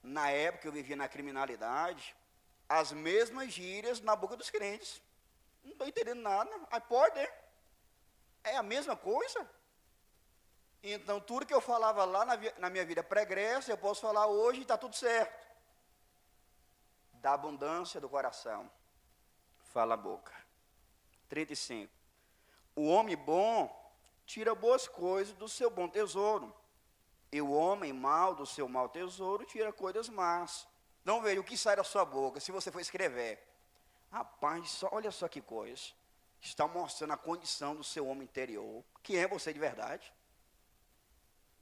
Na época eu vivia na criminalidade, as mesmas gírias na boca dos crentes. Não estou entendendo nada. Aí pode, né? É a mesma coisa. Então, tudo que eu falava lá na minha vida pregressa, eu posso falar hoje e está tudo certo. Da abundância do coração, fala a boca. 35. O homem bom tira boas coisas do seu bom tesouro, e o homem mau do seu mau tesouro tira coisas más. Então, veja, o que sai da sua boca, se você for escrever. Rapaz, olha só que coisa. Está mostrando a condição do seu homem interior. Quem é você de verdade?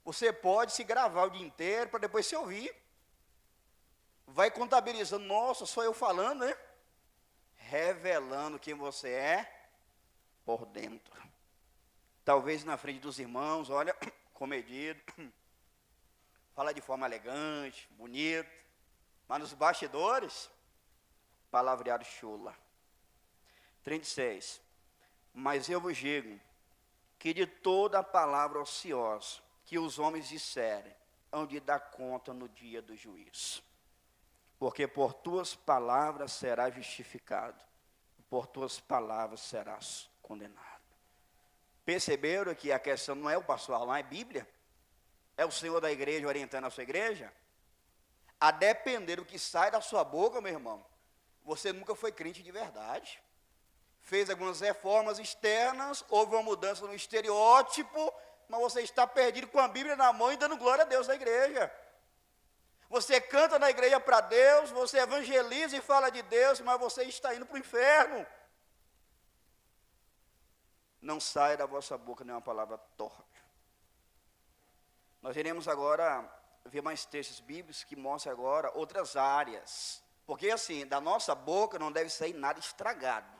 Você pode se gravar o dia inteiro para depois se ouvir. Vai contabilizando, nossa, só eu falando, né? revelando quem você é por dentro. Talvez na frente dos irmãos, olha, comedido, fala de forma elegante, bonita, mas nos bastidores, palavreado chula. 36. Mas eu vos digo que de toda palavra ociosa que os homens disserem, hão de dar conta no dia do juízo. Porque por tuas palavras serás justificado, por tuas palavras serás condenado. Perceberam que a questão não é o pastor Alain, é Bíblia? É o Senhor da igreja orientando a sua igreja? A depender do que sai da sua boca, meu irmão, você nunca foi crente de verdade. Fez algumas reformas externas, houve uma mudança no estereótipo, mas você está perdido com a Bíblia na mão e dando glória a Deus na igreja. Você canta na igreja para Deus, você evangeliza e fala de Deus, mas você está indo para o inferno. Não sai da vossa boca nenhuma palavra torpe. Nós iremos agora ver mais textos bíblicos que mostram agora outras áreas. Porque assim, da nossa boca não deve sair nada estragado,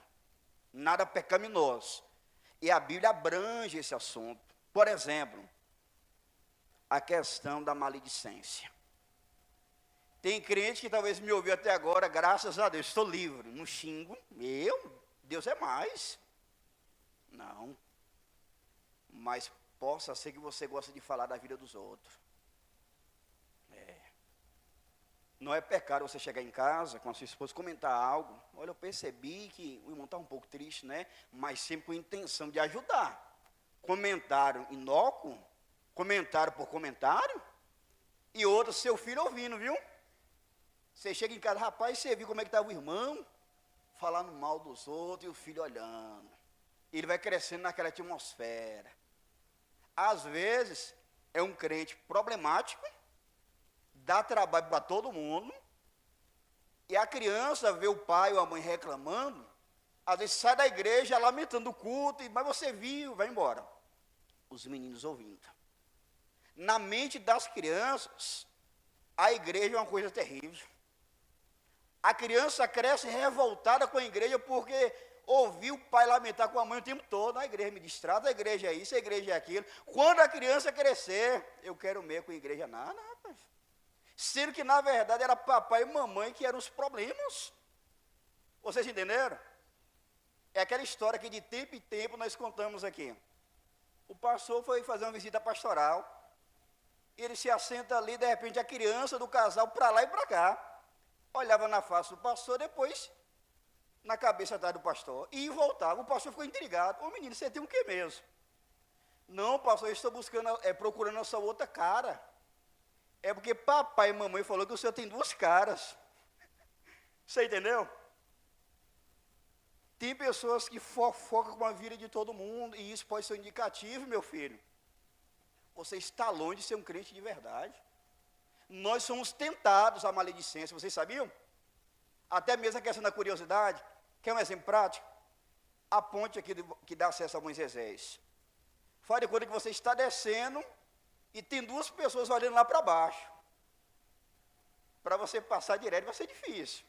nada pecaminoso. E a Bíblia abrange esse assunto. Por exemplo, a questão da maledicência. Tem crente que talvez me ouviu até agora, graças a Deus, estou livre, não xingo. Deus é mais. Não. Mas possa ser que você gosta de falar da vida dos outros. Não é pecado você chegar em casa com a sua esposa, comentar algo. Olha, eu percebi que o irmão está um pouco triste, né? Mas sempre com a intenção de ajudar. Comentário inócuo, comentário por comentário, e outro, seu filho ouvindo, viu? Você chega em casa, rapaz, você viu como é que estava o irmão? Falando mal dos outros e o filho olhando. Ele vai crescendo naquela atmosfera. Às vezes, é um crente problemático, dá trabalho para todo mundo, e a criança vê o pai ou a mãe reclamando, às vezes sai da igreja lamentando o culto, mas você viu, vai embora. Os meninos ouvindo. Na mente das crianças, a igreja é uma coisa terrível. A criança cresce revoltada com a igreja porque ouviu o pai lamentar com a mãe o tempo todo. A igreja me distrata, a igreja é isso, a igreja é aquilo. Quando a criança crescer, eu quero meio com a igreja, nada, rapaz. Sendo que, na verdade, era papai e mamãe que eram os problemas. Vocês entenderam? É aquela história que de tempo em tempo nós contamos aqui. O pastor foi fazer uma visita pastoral. Ele se assenta ali, de repente, a criança do casal para lá e para cá. Olhava na face do pastor, depois na cabeça atrás do pastor. E voltava. O pastor ficou intrigado. Ô menino, você tem o que mesmo? Não, pastor, eu estou buscando, procurando a sua outra cara. É porque papai e mamãe falou que o senhor tem duas caras. Você entendeu? Tem pessoas que fofocam com a vida de todo mundo, e isso pode ser um indicativo, meu filho. Você está longe de ser um crente de verdade. Nós somos tentados à maledicência, vocês sabiam? Até mesmo a questão da curiosidade. Quer um exemplo prático? A ponte aqui que dá acesso a Moisés. Faz de conta que você está descendo e tem duas pessoas olhando lá para baixo. Para você passar direto vai ser difícil.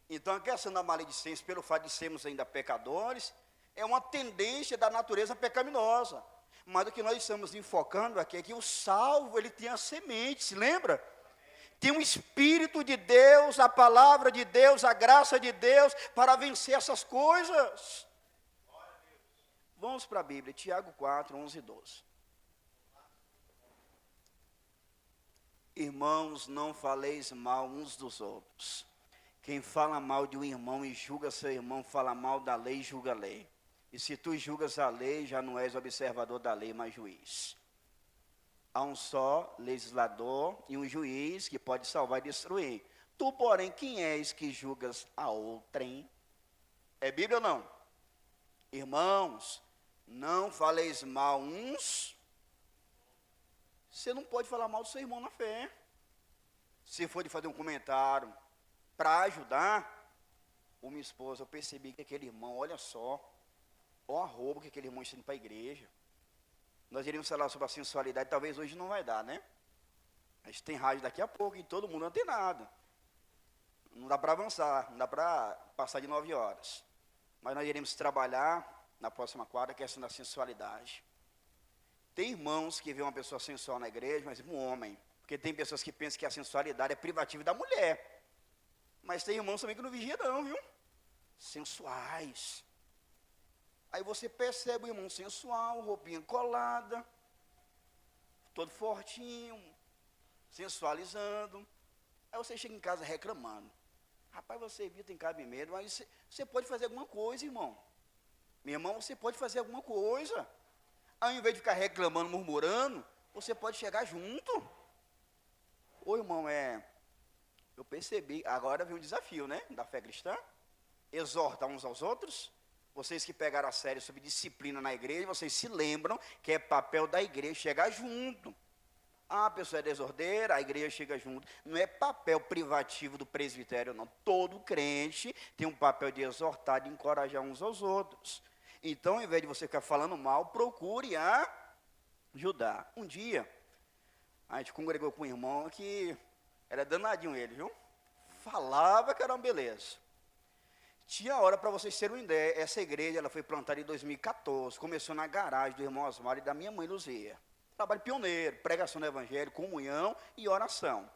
Então a questão da maledicência, pelo fato de sermos ainda pecadores, é uma tendência da natureza pecaminosa. Mas o que nós estamos enfocando aqui é que o salvo, ele tem a semente, se lembra? Tem o Espírito de Deus, a palavra de Deus, a graça de Deus, para vencer essas coisas. Vamos para a Bíblia, Tiago 4, 11 e 12. Irmãos, não faleis mal uns dos outros. Quem fala mal de um irmão e julga seu irmão, fala mal da lei e julga a lei. E se tu julgas a lei, já não és observador da lei, mas juiz. Há um só legislador e um juiz que pode salvar e destruir. Tu, porém, quem és que julgas a outrem? É Bíblia ou não? Irmãos, não faleis mal uns. Você não pode falar mal do seu irmão na fé. Se for de fazer um comentário para ajudar, ou minha esposa, eu percebi que aquele irmão, olha só, o arrobo que aquele irmão está indo para a igreja. Nós iríamos falar sobre a sensualidade, talvez hoje não vai dar, né? A gente tem rádio daqui a pouco e todo mundo antenado. Não dá para avançar, não dá para passar de 9 horas. Mas nós iremos trabalhar na próxima quadra a questão da sensualidade. Tem irmãos que veem uma pessoa sensual na igreja, mas um homem. Porque tem pessoas que pensam que a sensualidade é privativa da mulher. Mas tem irmãos também que não vigiam não, viu? Sensuais. Aí você percebe o irmão sensual, roupinha colada, todo fortinho, sensualizando. Aí você chega em casa reclamando. Rapaz, você viu, tem cabimento, mas você pode fazer alguma coisa, irmão. Meu irmão, você pode fazer alguma coisa. Ao invés de ficar reclamando, murmurando, você pode chegar junto. Ô irmão, eu percebi, agora vem um desafio, né, da fé cristã. Exortar uns aos outros. Vocês que pegaram a sério sobre disciplina na igreja, vocês se lembram que é papel da igreja chegar junto. Ah, a pessoa é desordeira, a igreja chega junto. Não é papel privativo do presbitério, não. Todo crente tem um papel de exortar, de encorajar uns aos outros. Então, ao invés de você ficar falando mal, procure ajudar. Um dia, a gente congregou com um irmão que era danadinho ele, viu? Falava que era uma beleza. Tinha hora, para vocês terem uma ideia, essa igreja ela foi plantada em 2014, começou na garagem do irmão Osmar e da minha mãe Luzia. Trabalho pioneiro, pregação do evangelho, comunhão e oração.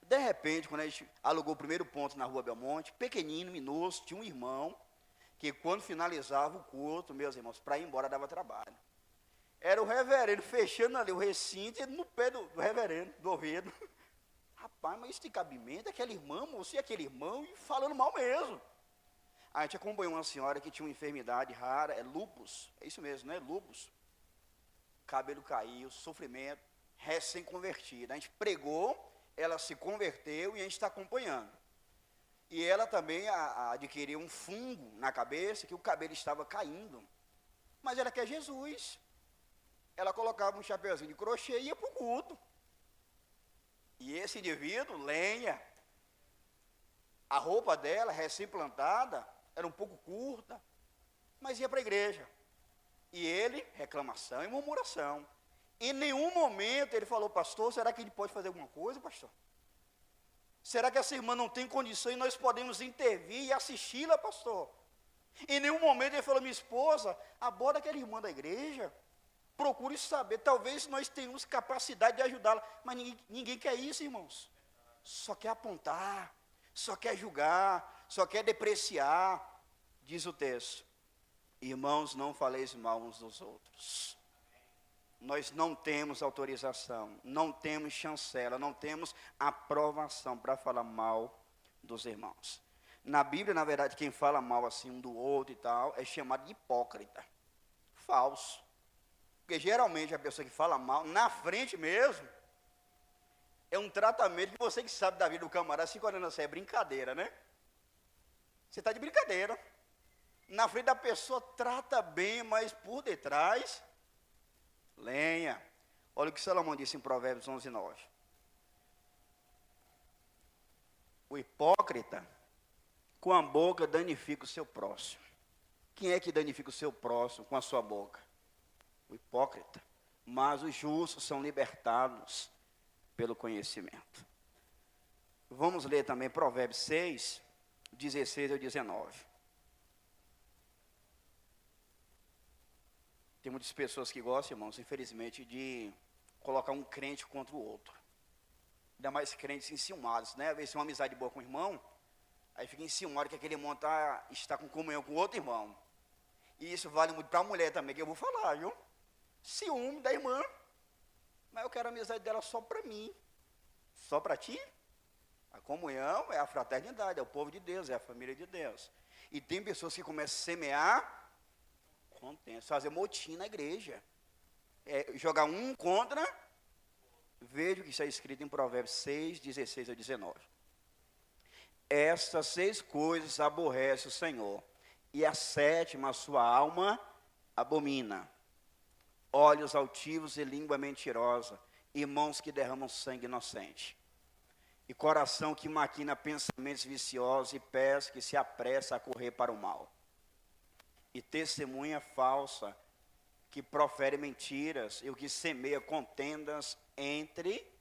De repente, quando a gente alugou o primeiro ponto na rua Belmonte, pequenino, minúsculo, tinha um irmão que quando finalizava o culto, meus irmãos, para ir embora dava trabalho. Era o reverendo fechando ali o recinto e no pé do reverendo, do ouvido. Rapaz, mas isso tem cabimento, aquela irmã, moço, e aquele irmão, e falando mal mesmo. A gente acompanhou uma senhora que tinha uma enfermidade rara, é lúpus, é isso mesmo, né? Lúpus. Cabelo caiu, sofrimento, recém-convertida. A gente pregou, ela se converteu e a gente está acompanhando. E ela também adquiriu um fungo na cabeça, que o cabelo estava caindo. Mas ela quer Jesus. Ela colocava um chapeuzinho de crochê e ia para o culto. E esse indivíduo, lenha, a roupa dela, recém-plantada, era um pouco curta, mas ia para a igreja. E ele, reclamação e murmuração. Em nenhum momento ele falou, pastor, será que ele pode fazer alguma coisa, pastor? Será que essa irmã não tem condições e nós podemos intervir e assisti-la, pastor? Em nenhum momento ele falou, minha esposa, aborda aquela irmã da igreja, procure saber, talvez nós tenhamos capacidade de ajudá-la, mas ninguém quer isso, irmãos. Só quer apontar, só quer julgar, só quer depreciar, diz o texto. Irmãos, não faleis mal uns dos outros. Nós não temos autorização, não temos chancela, não temos aprovação para falar mal dos irmãos. Na Bíblia, na verdade, quem fala mal assim um do outro e tal, é chamado de hipócrita. Falso. Porque geralmente a pessoa que fala mal, na frente mesmo, é um tratamento que você que sabe da vida do camarada, 5 anos assim, é brincadeira, né? Você está de brincadeira. Na frente da pessoa trata bem, mas por detrás, lenha. Olha o que Salomão disse em Provérbios 11:9. O hipócrita, com a boca, danifica o seu próximo. Quem é que danifica o seu próximo com a sua boca? O hipócrita. Mas os justos são libertados pelo conhecimento. Vamos ler também Provérbios 6, 16 ao 19. Tem muitas pessoas que gostam, irmãos, infelizmente, de colocar um crente contra o outro. Ainda mais crentes enciumados, né? Às vezes tem uma amizade boa com o irmão, aí fica enciumado que aquele irmão está com comunhão com outro irmão. E isso vale muito para a mulher também, que eu vou falar, viu? Ciúme da irmã. Mas eu quero a amizade dela só para mim. Só para ti? A comunhão é a fraternidade, é o povo de Deus, é a família de Deus. E tem pessoas que começam a semear contento, fazer motim na igreja. Jogar um contra. Veja o que está escrito em Provérbios 6, 16 a 19. Estas 6 coisas aborrece o Senhor, e a 7ª a sua alma abomina: olhos altivos e língua mentirosa, e mãos que derramam sangue inocente, e coração que maquina pensamentos viciosos, e pés que se apressa a correr para o mal, e testemunha falsa que profere mentiras, e o que semeia contendas entre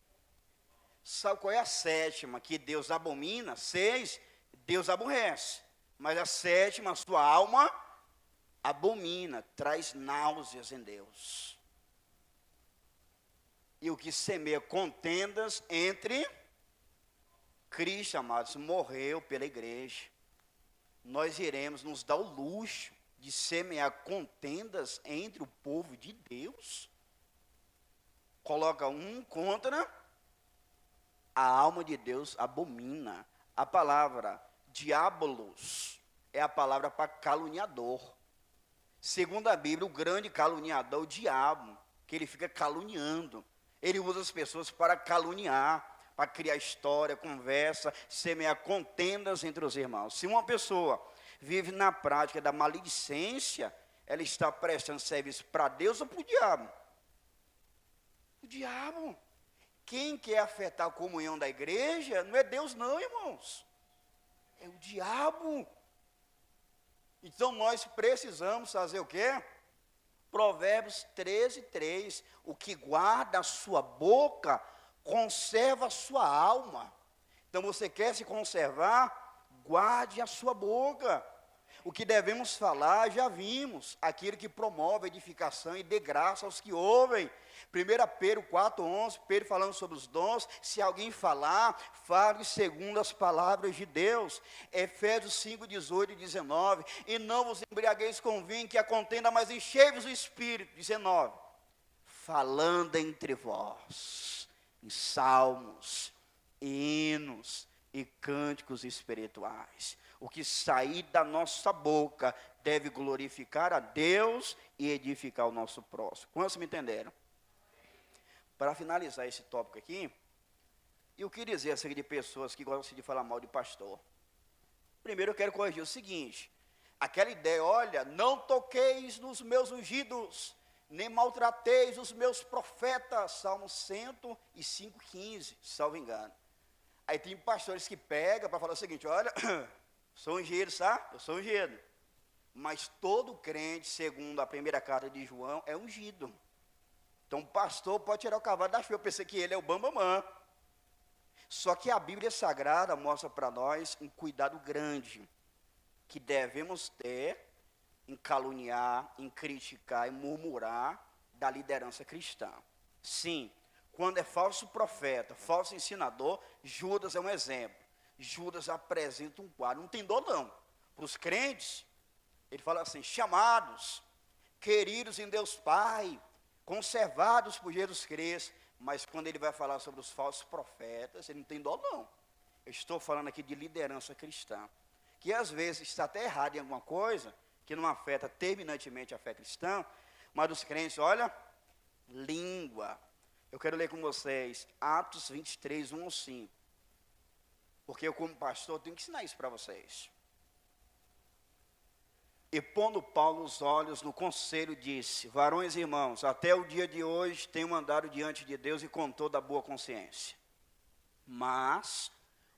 sabe qual é a sétima que Deus abomina? 6, Deus aborrece. Mas a sétima, a sua alma abomina, traz náuseas em Deus. E o que semeia contendas entre Cristo, amados, morreu pela igreja. Nós iremos nos dar o luxo de semear contendas entre o povo de Deus? Coloca um contra, a alma de Deus abomina. A palavra diabolos é a palavra para caluniador. Segundo a Bíblia, o grande caluniador é o diabo, que ele fica caluniando. Ele usa as pessoas para caluniar, para criar história, conversa, semear contendas entre os irmãos. Se uma pessoa vive na prática da maledicência, ela está prestando serviço para Deus ou para o diabo? O diabo. Quem quer afetar a comunhão da igreja não é Deus não, irmãos. É o diabo. Então nós precisamos fazer o quê? Provérbios 13:3. O que guarda a sua boca, conserva a sua alma. Então você quer se conservar? Guarde a sua boca. O que devemos falar, já vimos. Aquilo que promove a edificação e dê graça aos que ouvem. 1 Pedro 4:11, Pedro falando sobre os dons. Se alguém falar, fale segundo as palavras de Deus. Efésios 5:18 e 19. E não vos embriagueis com vinho, que a contenda, mas enchei-vos o Espírito. 19. Falando entre vós, em salmos, hinos e cânticos espirituais. O que sair da nossa boca deve glorificar a Deus e edificar o nosso próximo. Quantos me entenderam? Para finalizar esse tópico aqui, eu queria dizer acerca de pessoas que gostam de falar mal de pastor. Primeiro eu quero corrigir o seguinte: aquela ideia, olha, não toqueis nos meus ungidos, nem maltrateis os meus profetas, Salmo 105:15, salvo engano. Aí tem pastores que pegam para falar o seguinte: olha, sou ungido, sabe? Eu sou ungido. Mas todo crente, segundo a primeira carta de João, é ungido. Então o pastor pode tirar o cavalo da chuva. Eu pensei que ele é o bambamã. Só que a Bíblia Sagrada mostra para nós um cuidado grande que devemos ter em caluniar, em criticar, em murmurar da liderança cristã. Sim, quando é falso profeta, falso ensinador, Judas é um exemplo. Judas apresenta um quadro, não tem dor não. Para os crentes, ele fala assim: chamados, queridos em Deus Pai, conservados por Jesus Cristo. Mas quando ele vai falar sobre os falsos profetas, ele não tem dó não. Eu estou falando aqui de liderança cristã, que às vezes está até errado em alguma coisa, que não afeta terminantemente a fé cristã, mas os crentes, olha, língua. Eu quero ler com vocês Atos 23:1-5. Porque eu, como pastor, tenho que ensinar isso para vocês. E pondo Paulo os olhos no conselho, disse: varões e irmãos, até o dia de hoje tenho andado diante de Deus e com toda a boa consciência. Mas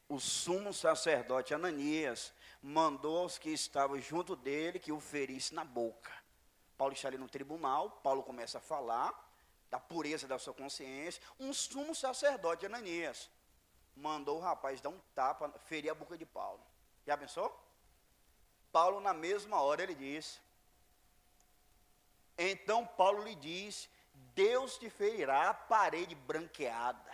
o sumo sacerdote Ananias mandou aos que estavam junto dele que o ferisse na boca. Paulo está ali no tribunal, Paulo começa a falar da pureza da sua consciência. Um sumo sacerdote Ananias mandou o rapaz dar um tapa, ferir a boca de Paulo. Já pensou? Paulo, na mesma hora, ele disse. Então Paulo lhe disse: Deus te ferirá a parede branqueada.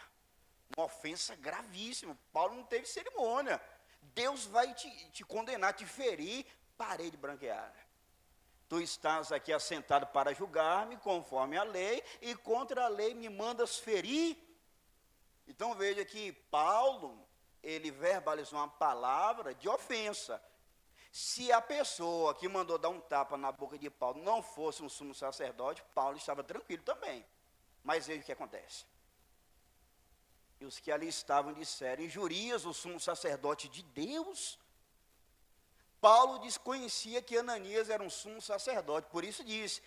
Uma ofensa gravíssima. Paulo não teve cerimônia. Deus vai te condenar, te ferir, parede branqueada. Tu estás aqui assentado para julgar-me conforme a lei, e contra a lei me mandas ferir. Então veja que Paulo, ele verbalizou uma palavra de ofensa. Se a pessoa que mandou dar um tapa na boca de Paulo não fosse um sumo sacerdote, Paulo estava tranquilo também. Mas veja o que acontece. E os que ali estavam disseram: injurias o sumo sacerdote de Deus? Paulo desconhecia que Ananias era um sumo sacerdote, por isso disse: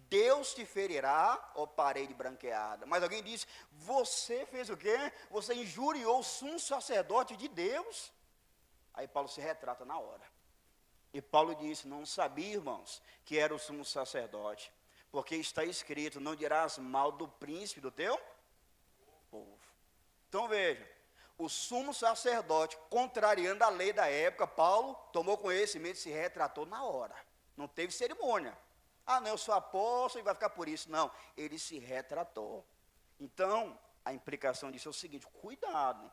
Deus te ferirá, ó parede branqueada. Mas alguém disse: você fez o quê? Você injuriou o sumo sacerdote de Deus? Aí Paulo se retrata na hora. E Paulo disse: não sabia, irmãos, que era o sumo sacerdote, porque está escrito: não dirás mal do príncipe do teu povo. Então veja, o sumo sacerdote, contrariando a lei da época, Paulo tomou conhecimento e se retratou na hora. Não teve cerimônia. Ah, não, eu sou apóstolo e vai ficar por isso. Não, ele se retratou. Então, a implicação disso é o seguinte: cuidado.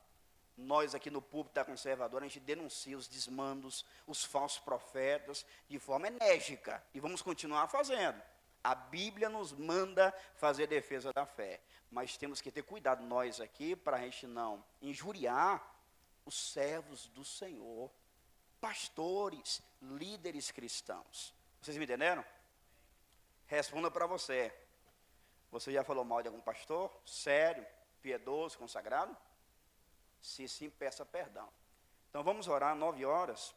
Nós aqui no púlpito da Conservadora, a gente denuncia os desmandos, os falsos profetas, de forma enérgica. E vamos continuar fazendo. A Bíblia nos manda fazer defesa da fé. Mas temos que ter cuidado nós aqui, para a gente não injuriar os servos do Senhor, pastores, líderes cristãos. Vocês me entenderam? Responda para você. Você já falou mal de algum pastor? Sério, piedoso, consagrado? Se sim, peça perdão. Então vamos orar 9 horas.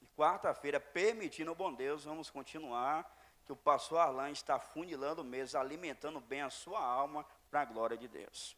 E quarta-feira, permitindo o bom Deus, vamos continuar. Que o pastor Arlan está funilando mesmo, alimentando bem a sua alma para a glória de Deus.